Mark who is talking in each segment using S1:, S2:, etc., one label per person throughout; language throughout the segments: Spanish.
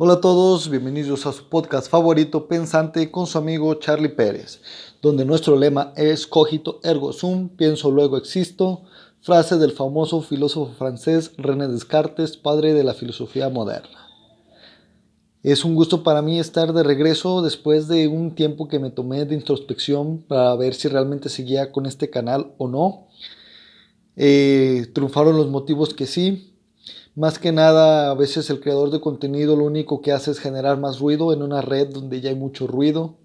S1: Hola a todos, bienvenidos a su podcast favorito Pensante con su amigo Charlie Pérez, donde nuestro lema es Cogito ergo sum, pienso luego existo, frase del famoso filósofo francés René Descartes, padre de la filosofía moderna. Es un gusto para mí estar de regreso después de un tiempo que me tomé de introspección para ver si realmente seguía con este canal o no. Triunfaron los motivos que sí. Más que nada, a veces el creador de contenido lo único que hace es generar más ruido en una red donde ya hay mucho ruido.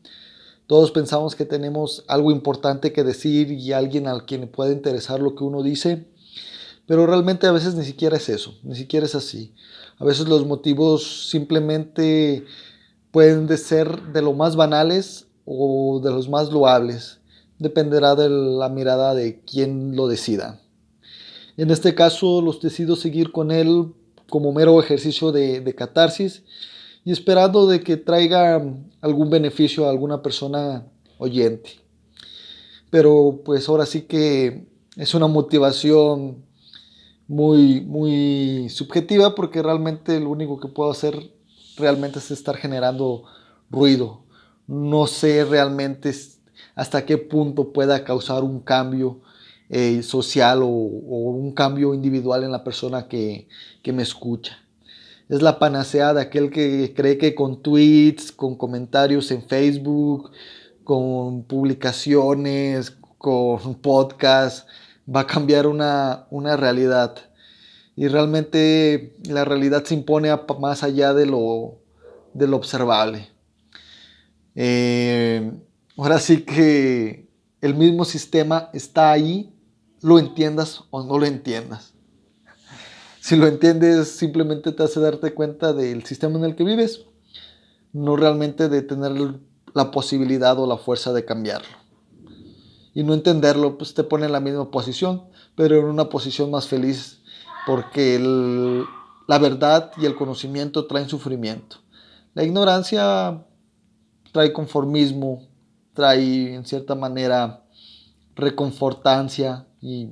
S1: Todos pensamos que tenemos algo importante que decir y alguien al quien le puede interesar lo que uno dice, pero realmente a veces ni siquiera es eso, ni siquiera es así. A veces los motivos simplemente pueden ser de lo más banales o de los más loables. Dependerá de la mirada de quien lo decida. En este caso, los decido seguir con él como mero ejercicio de catarsis y esperando de que traiga algún beneficio a alguna persona oyente. Pero pues ahora sí que es una motivación muy subjetiva porque realmente lo único que puedo hacer realmente es estar generando ruido. No sé realmente hasta qué punto pueda causar un cambio social o un cambio individual en la persona que me escucha. Es la panacea de aquel que cree que con tweets, con comentarios en Facebook, con publicaciones, con podcasts, va a cambiar una realidad. Y realmente la realidad se impone más allá de lo observable. Eh, Ahora sí que el mismo sistema está ahí, lo entiendas o no lo entiendas. Si lo entiendes, simplemente te hace darte cuenta del sistema en el que vives, no realmente de tener la posibilidad o la fuerza de cambiarlo. Y no entenderlo, pues te pone en la misma posición, pero en una posición más feliz, porque la verdad y el conocimiento traen sufrimiento. La ignorancia trae conformismo, trae en cierta manera reconfortancia y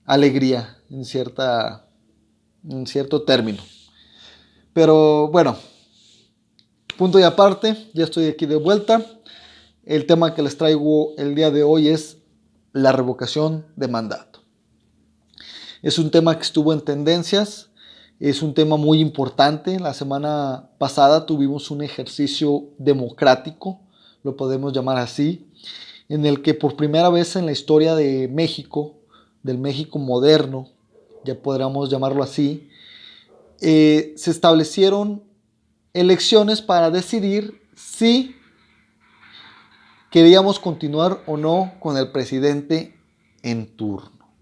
S1: alegría en cierto término. Pero bueno, punto y aparte, ya estoy aquí de vuelta. El tema que les traigo el día de hoy es la revocación de mandato. Es un tema que estuvo en tendencias, es un tema muy importante. La semana pasada tuvimos un ejercicio democrático, lo podemos llamar así, en el que por primera vez en la historia de México, del México moderno, ya podríamos llamarlo así, se establecieron elecciones para decidir si queríamos continuar o no con el presidente en turno.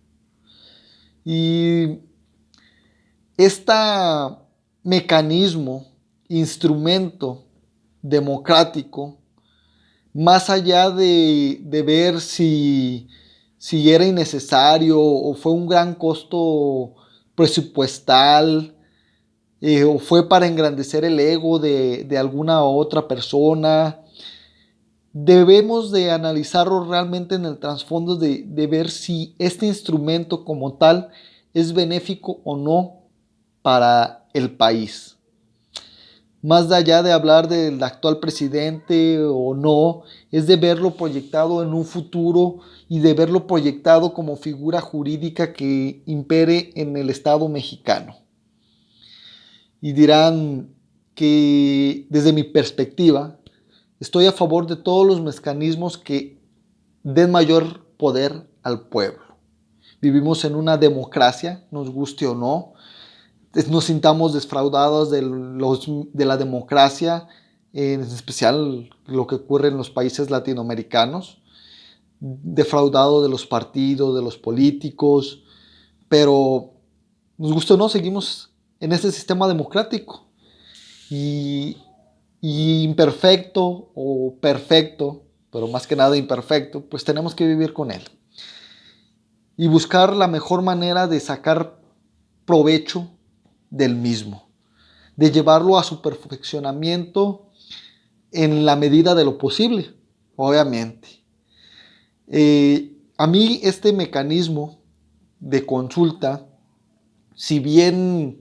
S1: Y este mecanismo, instrumento democrático, más allá de ver si era innecesario o fue un gran costo presupuestal, o fue para engrandecer el ego de alguna otra persona, debemos de analizarlo realmente en el trasfondo de ver si este instrumento como tal es benéfico o no para el país. Más allá de hablar del actual presidente o no, es de verlo proyectado en un futuro y de verlo proyectado como figura jurídica que impere en el Estado mexicano. Y dirán que desde mi perspectiva, estoy a favor de todos los mecanismos que den mayor poder al pueblo. Vivimos en una democracia, nos guste o no, nos sintamos defraudados de la democracia, en especial lo que ocurre en los países latinoamericanos, defraudados de los partidos, de los políticos, pero nos guste o no, seguimos en este sistema democrático. Y, y imperfecto o perfecto, pero más que nada imperfecto, pues tenemos que vivir con él. Y buscar la mejor manera de sacar provecho del mismo, de llevarlo a su perfeccionamiento en la medida de lo posible, obviamente. A mí este mecanismo de consulta, si bien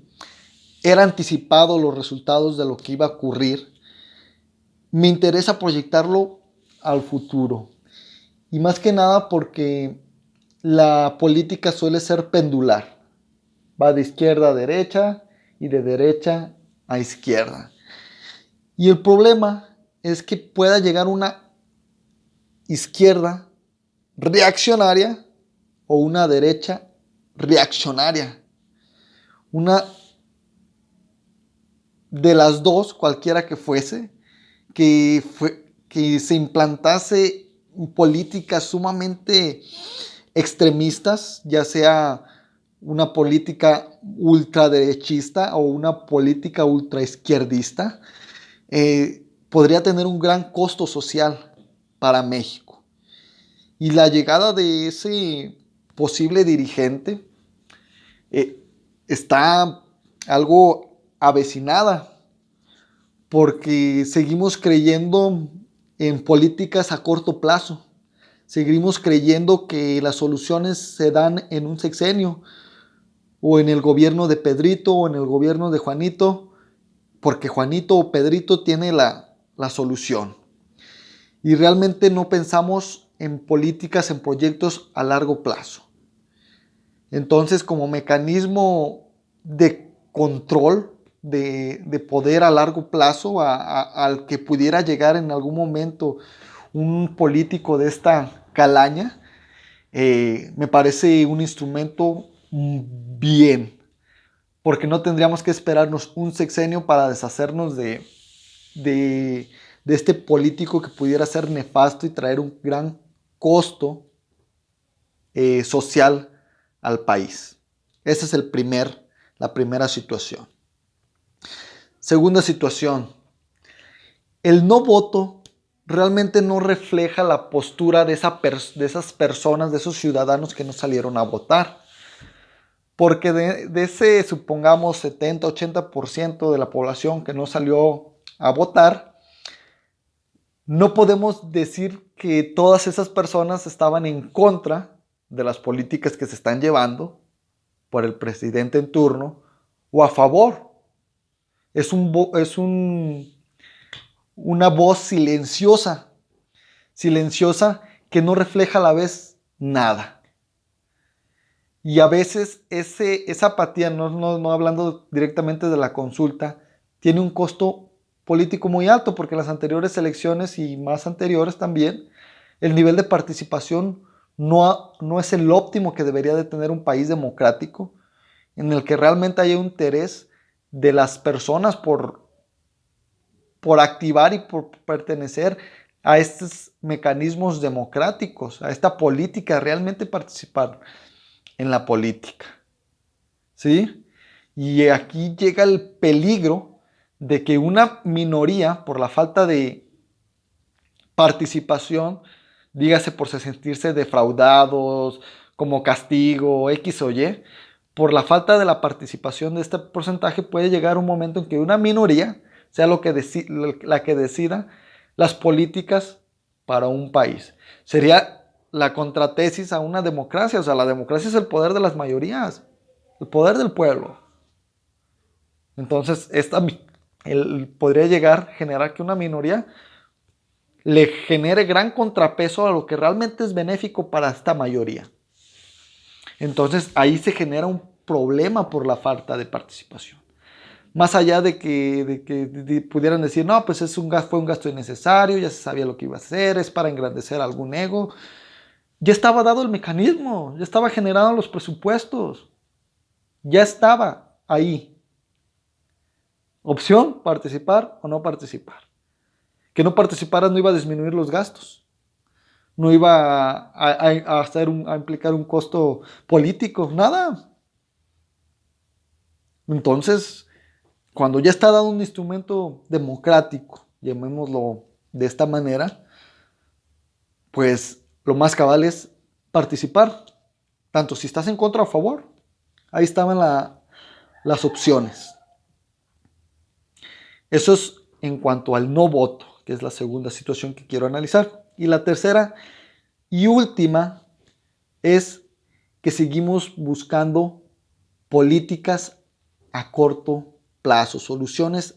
S1: era anticipado los resultados de lo que iba a ocurrir, me interesa proyectarlo al futuro. Y más que nada porque la política suele ser pendular. Va de izquierda a derecha y de derecha a izquierda. Y el problema es que pueda llegar una izquierda reaccionaria o una derecha reaccionaria. Una de las dos, cualquiera que fuese, que se implantase políticas sumamente extremistas, ya sea una política ultraderechista o una política ultraizquierdista, podría tener un gran costo social para México. Y la llegada de ese posible dirigente está algo avecinada, porque seguimos creyendo en políticas a corto plazo. Seguimos creyendo que las soluciones se dan en un sexenio, o en el gobierno de Pedrito, o en el gobierno de Juanito, porque Juanito o Pedrito tiene la solución. Y realmente no pensamos en políticas, en proyectos a largo plazo. Entonces, como mecanismo de control, de poder a largo plazo, al que pudiera llegar en algún momento un político de esta calaña, me parece un instrumento bien, porque no tendríamos que esperarnos un sexenio para deshacernos de, de este político que pudiera ser nefasto y traer un gran costo social al país. Esa es la primera situación. Segunda situación, el no voto realmente no refleja la postura de esas personas, de esos ciudadanos que no salieron a votar. Porque de ese, supongamos, 70-80% de la población que no salió a votar, no podemos decir que todas esas personas estaban en contra de las políticas que se están llevando por el presidente en turno o a favor. Es una voz silenciosa, silenciosa que no refleja a la vez nada. Y a veces esa apatía, no hablando directamente de la consulta, tiene un costo político muy alto, porque en las anteriores elecciones y más anteriores también, el nivel de participación no es el óptimo que debería de tener un país democrático, en el que realmente haya un interés de las personas por activar y por pertenecer a estos mecanismos democráticos, a esta política, realmente participar en la política. ¿Sí? Y aquí llega el peligro de que una minoría, por la falta de participación, dígase por sentirse defraudados, como castigo, X o Y, por la falta de la participación de este porcentaje, puede llegar un momento en que una minoría sea la que decida las políticas para un país. Sería la contratesis a una democracia. O sea, la democracia es el poder de las mayorías, el poder del pueblo. Entonces, podría llegar a generar que una minoría le genere gran contrapeso a lo que realmente es benéfico para esta mayoría. Entonces, ahí se genera un problema por la falta de participación. Más allá de que pudieran decir, no, pues fue un gasto innecesario, ya se sabía lo que iba a hacer, es para engrandecer algún ego. Ya estaba dado el mecanismo, ya estaba generado los presupuestos, ya estaba ahí. Opción, participar o no participar. Que no participaras no iba a disminuir los gastos, no iba a implicar un costo político, nada. Entonces, cuando ya está dado un instrumento democrático, llamémoslo de esta manera, pues lo más cabal es participar, tanto si estás en contra o a favor. Ahí estaban las opciones. Eso es en cuanto al no voto, que es la segunda situación que quiero analizar. Y la tercera y última es que seguimos buscando políticas a corto plazo, soluciones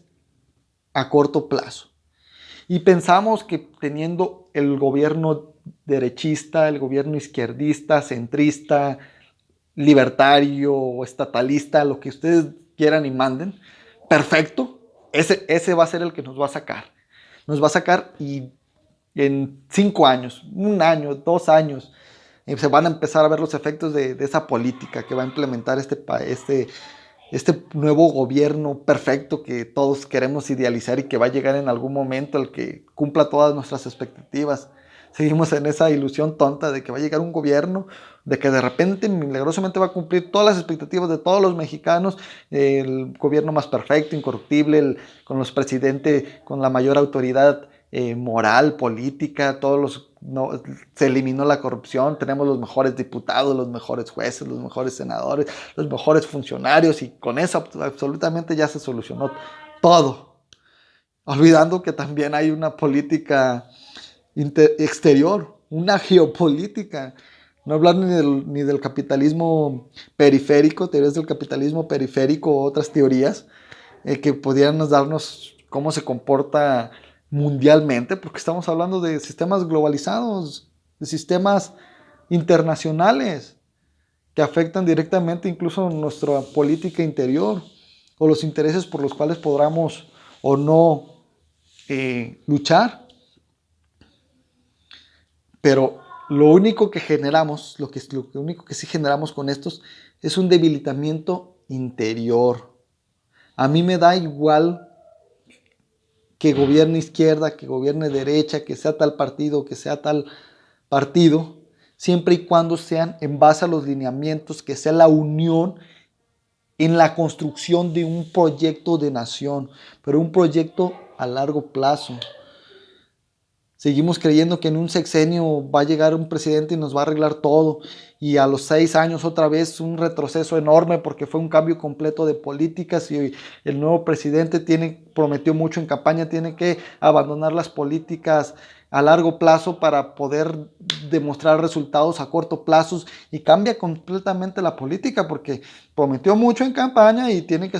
S1: a corto plazo. Y pensamos que teniendo el gobierno derechista, el gobierno izquierdista, centrista, libertario o estatalista, lo que ustedes quieran y manden, perfecto, ese va a ser el que nos va a sacar. Nos va a sacar y en 5 años, 1 año, 2 años, se van a empezar a ver los efectos de esa política que va a implementar este nuevo gobierno perfecto que todos queremos idealizar y que va a llegar en algún momento el que cumpla todas nuestras expectativas. Seguimos en esa ilusión tonta de que va a llegar un gobierno, de que de repente milagrosamente va a cumplir todas las expectativas de todos los mexicanos, el gobierno más perfecto, incorruptible, con los presidentes con la mayor autoridad moral, política, no, se eliminó la corrupción, tenemos los mejores diputados, los mejores jueces, los mejores senadores, los mejores funcionarios y con eso absolutamente ya se solucionó todo. Olvidando que también hay una política exterior, una geopolítica. No hablar ni del capitalismo periférico, teorías del capitalismo periférico o otras teorías que pudieran darnos cómo se comporta mundialmente, porque estamos hablando de sistemas globalizados, de sistemas internacionales que afectan directamente incluso nuestra política interior o los intereses por los cuales podamos o no luchar. Pero lo único que generamos, lo único que sí generamos con estos es un debilitamiento interior. A mí me da igual que gobierne izquierda, que gobierne derecha, que sea tal partido, que sea tal partido, siempre y cuando sean en base a los lineamientos, que sea la unión en la construcción de un proyecto de nación, pero un proyecto a largo plazo. Seguimos creyendo que en un sexenio va a llegar un presidente y nos va a arreglar todo. Y a los 6 años otra vez un retroceso enorme porque fue un cambio completo de políticas y el nuevo presidente prometió mucho en campaña, tiene que abandonar las políticas a largo plazo para poder demostrar resultados a corto plazo y cambia completamente la política porque prometió mucho en campaña y tiene que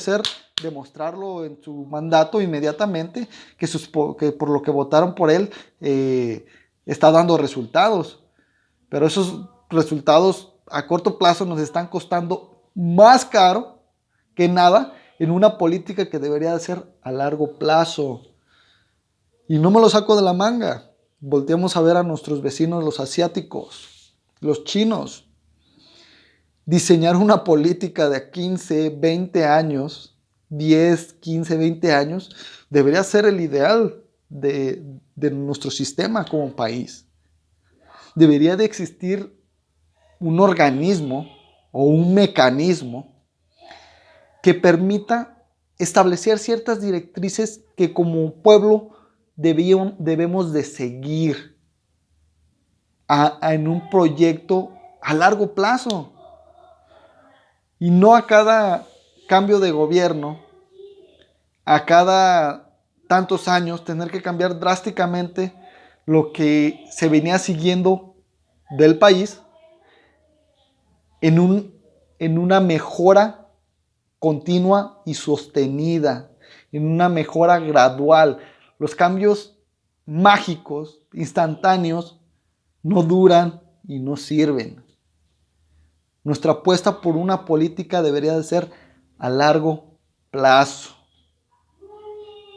S1: demostrarlo en su mandato inmediatamente que por lo que votaron por él está dando resultados, pero esos resultados a corto plazo nos están costando más caro que nada en una política que debería de ser a largo plazo. Y no me lo saco de la manga. Volteamos a ver a nuestros vecinos, los asiáticos, los chinos. Diseñar una política de 15, 20 años, 10, 15, 20 años, debería ser el ideal de nuestro sistema como país. Debería de existir un organismo o un mecanismo que permita establecer ciertas directrices que como pueblo debemos de seguir en un proyecto a largo plazo. Y no a cada cambio de gobierno, a cada tantos años, tener que cambiar drásticamente lo que se venía siguiendo del país en una mejora continua y sostenida, en una mejora gradual. Los cambios mágicos, instantáneos, no duran y no sirven. Nuestra apuesta por una política debería de ser a largo plazo.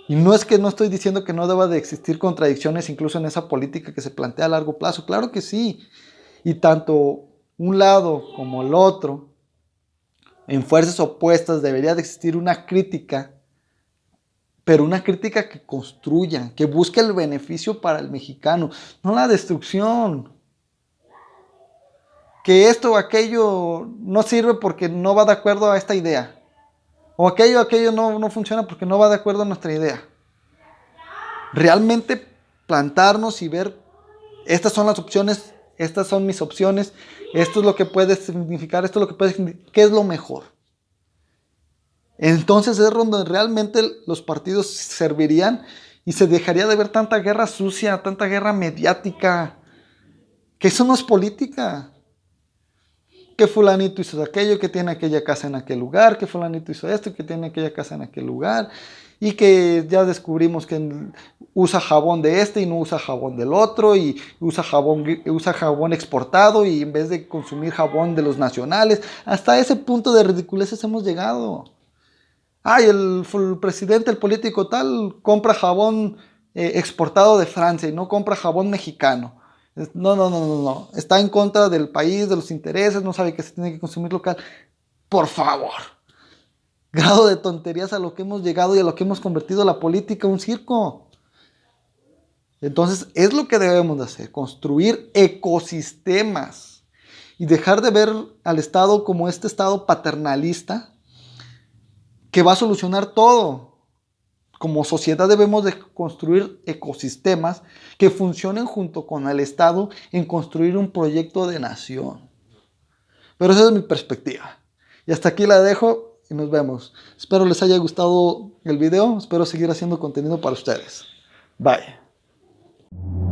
S1: Y no es que no estoy diciendo que no deba de existir contradicciones incluso en esa política que se plantea a largo plazo. Claro que sí. Y tanto un lado como el otro, en fuerzas opuestas, debería de existir una crítica, pero una crítica que construya, que busque el beneficio para el mexicano, no la destrucción. Que esto o aquello no sirve porque no va de acuerdo a esta idea. O aquello no funciona porque no va de acuerdo a nuestra idea. Realmente plantarnos y ver, estas son las opciones, estas son mis opciones, esto es lo que puede significar, esto es lo que puede significar, ¿qué es lo mejor? Entonces es donde realmente los partidos servirían y se dejaría de ver tanta guerra sucia, tanta guerra mediática, que eso no es política. que fulanito hizo aquello, que tiene aquella casa en aquel lugar, que fulanito hizo esto, que tiene aquella casa en aquel lugar, y que ya descubrimos que usa jabón de este y no usa jabón del otro, y usa jabón exportado y en vez de consumir jabón de los nacionales. Hasta ese punto de ridiculeces hemos llegado. Ay, el presidente, el político tal, compra jabón exportado de Francia y no compra jabón mexicano. No, no, no, no, no. Está en contra del país, de los intereses, no sabe que se tiene que consumir local. Por favor. Grado de tonterías a lo que hemos llegado y a lo que hemos convertido la política un circo. Entonces, es lo que debemos de hacer, construir ecosistemas y dejar de ver al Estado como este Estado paternalista que va a solucionar todo. Como sociedad debemos de construir ecosistemas que funcionen junto con el Estado en construir un proyecto de nación. Pero esa es mi perspectiva. Y hasta aquí la dejo y nos vemos. Espero les haya gustado el video. Espero seguir haciendo contenido para ustedes. Bye.